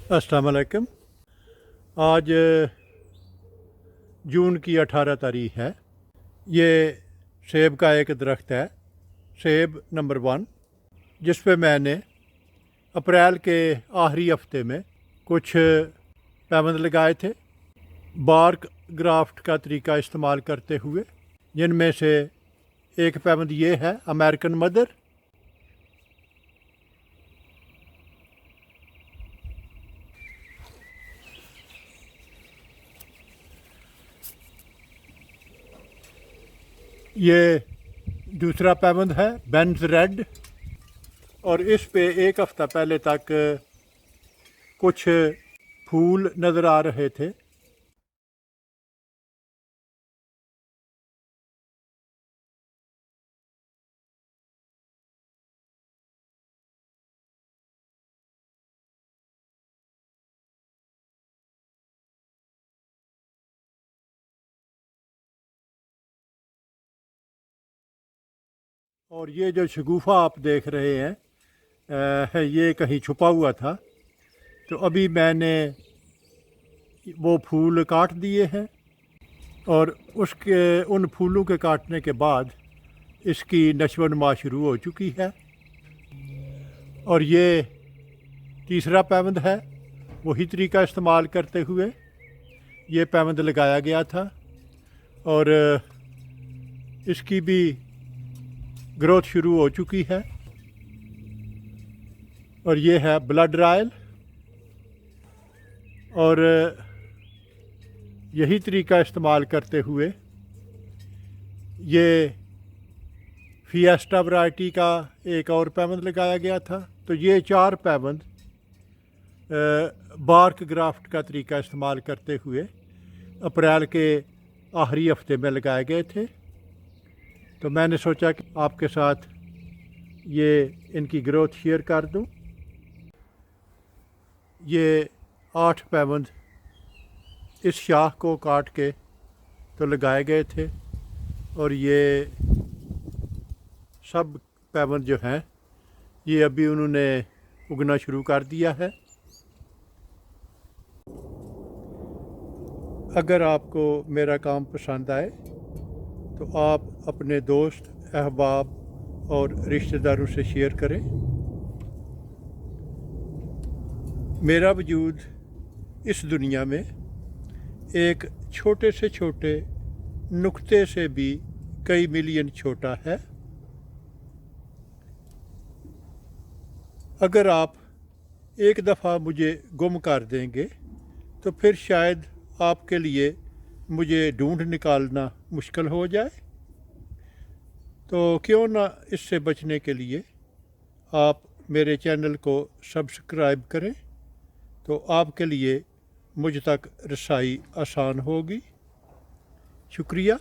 अस्सलाम वालेकुम। आज जून की 18 तारीख है। ये सेब का एक दरख्त है, सेब नंबर 1, जिस पे मैंने अप्रैल के आखिरी हफ्ते में कुछ पैबंद लगाए थे बार्क ग्राफ्ट का तरीका इस्तेमाल करते हुए, जिनमें से एक पैबंद ये है अमेरिकन मदर। ये दूसरा पैबंद है बेंज रेड, और इस पे एक हफ़्ता पहले तक कुछ फूल नज़र आ रहे थे। और ये जो शगुफ़ा आप देख रहे हैं ये कहीं छुपा हुआ था, तो अभी मैंने वो फूल काट दिए हैं, और उसके उन फूलों के काटने के बाद इसकी नशो नुमा शुरू हो चुकी है। और ये तीसरा पैबंद है, वही तरीका इस्तेमाल करते हुए ये पैबंद लगाया गया था, और इसकी भी ग्रोथ शुरू हो चुकी है। और ये है ब्लड रॉयल, और यही तरीका इस्तेमाल करते हुए ये फिएस्टा वैरायटी का एक और पैबंद लगाया गया था। तो ये 4 पैबंद बार्क ग्राफ्ट का तरीका इस्तेमाल करते हुए अप्रैल के आखिरी हफ्ते में लगाए गए थे। तो मैंने सोचा कि आपके साथ ये इनकी ग्रोथ शेयर कर दूं। ये 8 पैबंद इस शाख को काट के तो लगाए गए थे, और ये सब पैबंद जो हैं ये अभी उन्होंने उगना शुरू कर दिया है। अगर आपको मेरा काम पसंद आए तो आप अपने दोस्त, अहबाब और रिश्तेदारों से शेयर करें। मेरा वजूद इस दुनिया में एक छोटे से छोटे नुक्ते से भी कई मिलियन छोटा है। अगर आप एक दफ़ा मुझे गुम कर देंगे तो फिर शायद आपके लिए मुझे ढूंढ निकालना मुश्किल हो जाए। तो क्यों ना इससे बचने के लिए आप मेरे चैनल को सब्सक्राइब करें, तो आपके लिए मुझ तक रसाई आसान होगी। शुक्रिया।